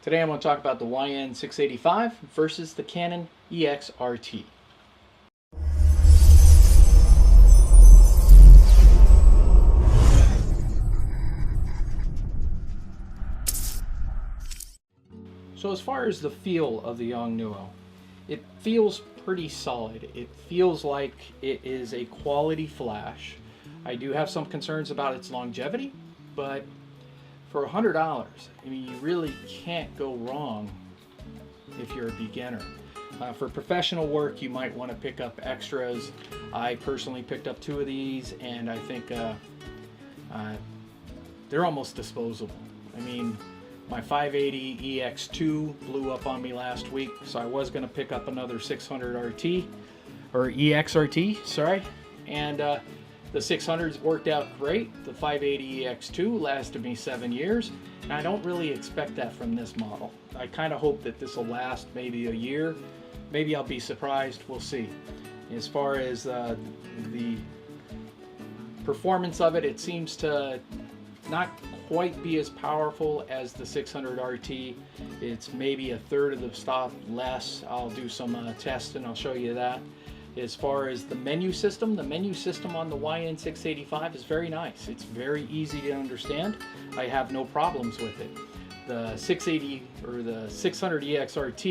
Today I'm going to talk about the YN685 versus the Canon EX-RT. So as far as the feel of the Yongnuo, it feels pretty solid. It feels like it is a quality flash. I do have some concerns about its longevity, but for $100, I mean, you really can't go wrong if you're a beginner. For professional work, you might want to pick up extras. I personally picked up 2 of these, and I think they're almost disposable. I mean, my 580 EX2 blew up on me last week, so I was going to pick up another 600RT, or EX-RT, sorry, and the 600s worked out great. The 580 EX2 lasted me 7 years, and I don't really expect that from this model. I kind of hope that this will last maybe a year. Maybe I'll be surprised, we'll see. As far as the performance of it, it seems to not quite be as powerful as the 600RT. It's maybe a third of the stop less. I'll do some tests and I'll show you that. As far as the menu system on the YN685 is very nice. It's very easy to understand. I have no problems with it. The 680 or the 600 EX-RT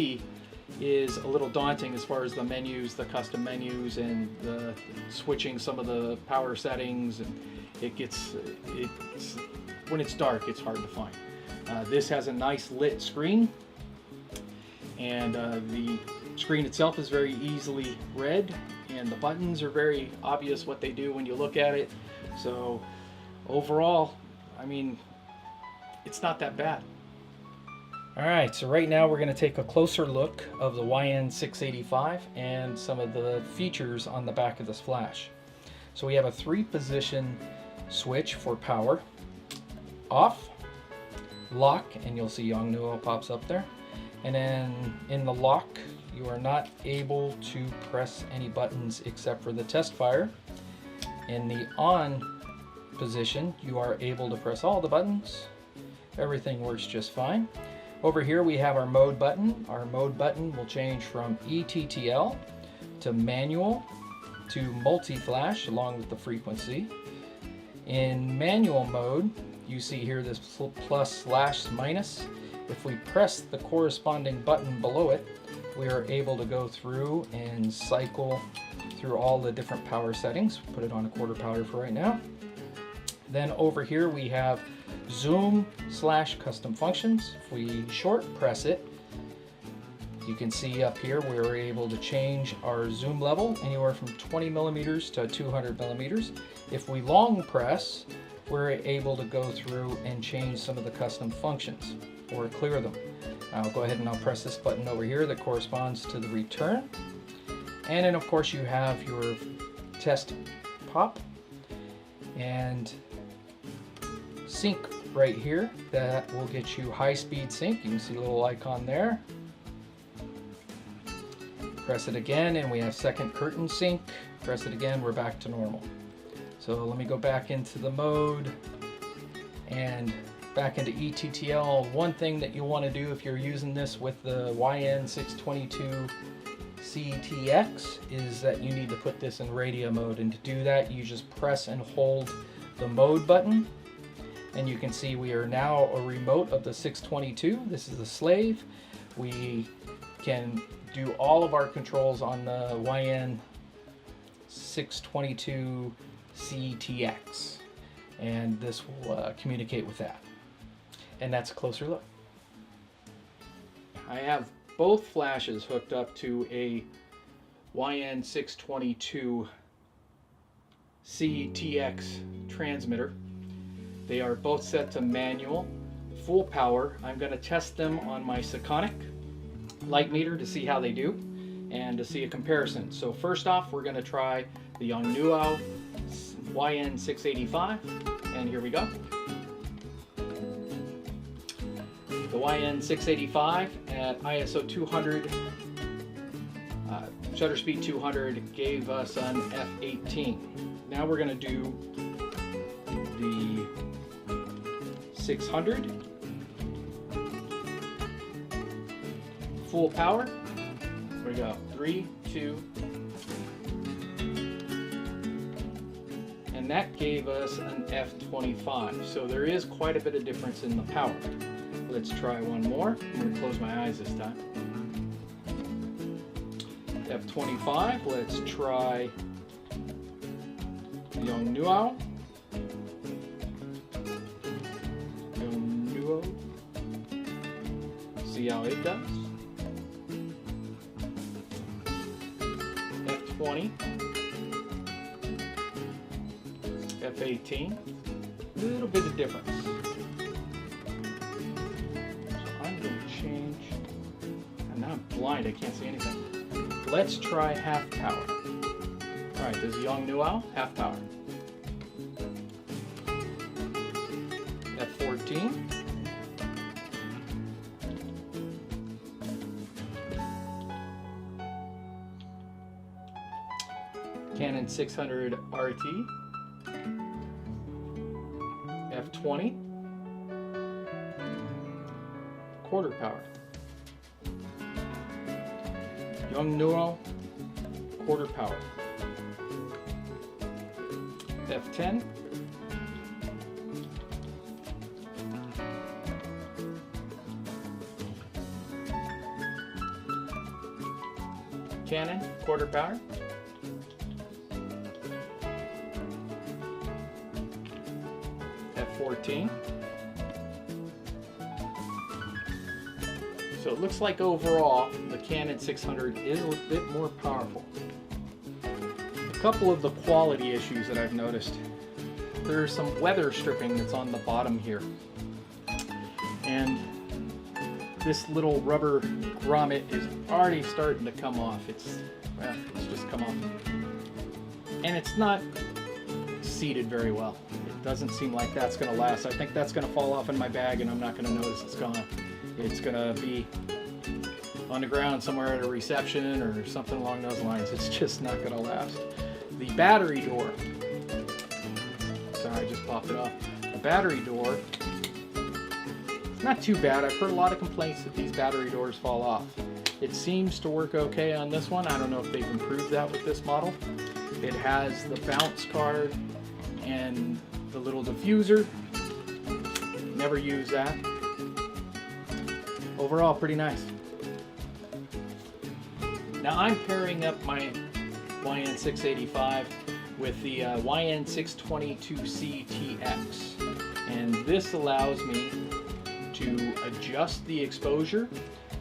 is a little daunting as far as the menus, the custom menus, and the switching some of the power settings, and when it's dark, it's hard to find. This has a nice lit screen, and the screen itself is very easily read, and the buttons are very obvious what they do when you look at it. So overall, I mean, it's not that bad. Alright, so right now we're going to take a closer look of the YN685 and some of the features on the back of this flash. So we have a 3-position switch for power: off, lock, and you'll see Yongnuo pops up there. And then in the lock, you are not able to press any buttons except for the test fire. In the on position, you are able to press all the buttons. Everything works just fine. Over here we have our mode button. Our mode button will change from ETTL to manual to multi-flash along with the frequency. In manual mode, you see here this plus / minus. If we press the corresponding button below it, we are able to go through and cycle through all the different power settings. Put it on a quarter power for right now. Then over here we have zoom / custom functions. If we short press it, you can see up here we're able to change our zoom level anywhere from 20 millimeters to 200 millimeters. If we long press, we're able to go through and change some of the custom functions or clear them. I'll go ahead and I'll press this button over here that corresponds to the return. And then of course you have your test pop and sync right here. That will get you high-speed sync. You can see a little icon there. Press it again and we have second curtain sync. Press it again, we're back to normal. So let me go back into the mode and back into ETTL. One thing that you want to do if you're using this with the YN622C-TX is that you need to put this in radio mode, and to do that you just press and hold the mode button, and you can see we are now a remote of the 622. This is the slave. We can do all of our controls on the YN622C-TX, and this will communicate with that. And that's a closer look. I have both flashes hooked up to a YN622C-TX transmitter. They are both set to manual, full power. I'm going to test them on my Sekonic light meter to see how they do and to see a comparison. So first off, we're going to try the Yongnuo YN685, and here we go. The YN685 at ISO 200, shutter speed 200, gave us an f/18. Now we're going to do the 600 full power. Here we go. 3, 2. And that gave us an f/25. So there is quite a bit of difference in the power. Let's try one more. I'm going to close my eyes this time. f/25. Let's try Yongnuo. See how it does. f/20. f/18. A little bit of difference. I'm going to change, and now I'm blind, I can't see anything. Let's try half power. Alright, this is Yongnuo, half power. f/14. Canon 600ex-rt. f/20. Quarter power. Yongnuo quarter power. f/10. Canon quarter power. f/14. So it looks like overall the Canon 600 is a bit more powerful. A couple of the quality issues that I've noticed. There's some weather stripping that's on the bottom here. And this little rubber grommet is already starting to come off. It's just come off. And it's not seated very well. It doesn't seem like that's going to last. I think that's going to fall off in my bag and I'm not going to notice it's gone. It's going to be on the ground somewhere at a reception or something along those lines. It's just not going to last. The battery door. Sorry, I just popped it off. The battery door. It's not too bad. I've heard a lot of complaints that these battery doors fall off. It seems to work okay on this one. I don't know if they've improved that with this model. It has the bounce card and the little diffuser. Never use that. Overall, pretty nice. Now I'm pairing up my YN685 with the YN622C-TX, and this allows me to adjust the exposure,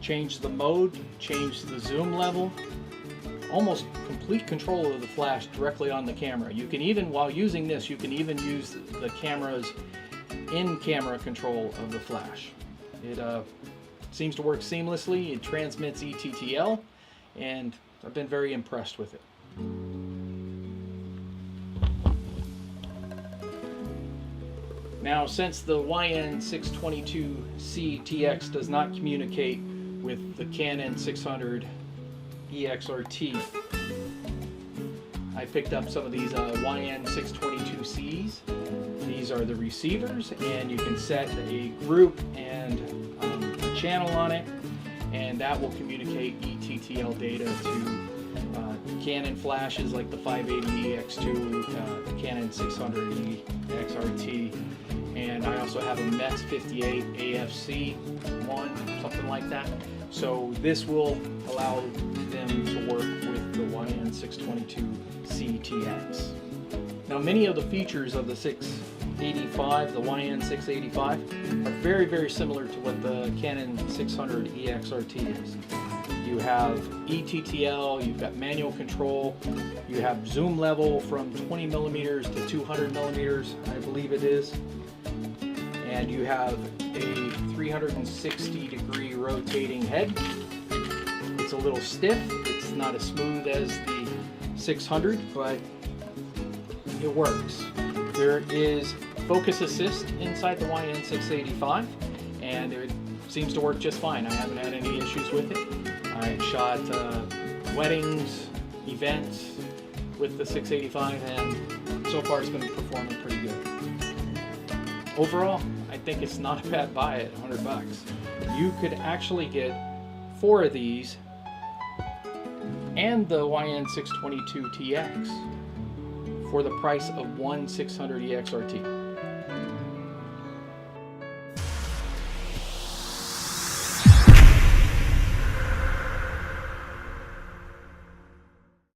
change the mode, change the zoom level, almost complete control of the flash directly on the camera. You can even, while using this, you can even use the camera's in-camera control of the flash. It seems to work seamlessly. It transmits ETTL, and I've been very impressed with it. Now, since the YN622C-TX does not communicate with the Canon 600ex-rt, I picked up some of these YN622Cs. These are the receivers, and you can set a group and a channel on it, and that will communicate ETTL data to Canon flashes like the 580EX2, the Canon 600ex-rt, and I also have a METS 58 AFC1, something like that. So this will allow them to work with the YN622C-TX. Now, many of the features of the 685, the YN685, are very, very similar to what the Canon 600ex-rt is. You have ETTL, you've got manual control, you have zoom level from 20 millimeters to 200 millimeters, I believe it is, and you have a 360-degree rotating head. It's a little stiff, it's not as smooth as the 600, but it works. There is focus assist inside the YN685, and it seems to work just fine. I haven't had any issues with it. I've shot weddings, events with the 685, and so far it's been performing pretty good. Overall, I think it's not a bad buy at $100. You could actually get 4 of these and the YN622TX for the price of one 600ex-rt.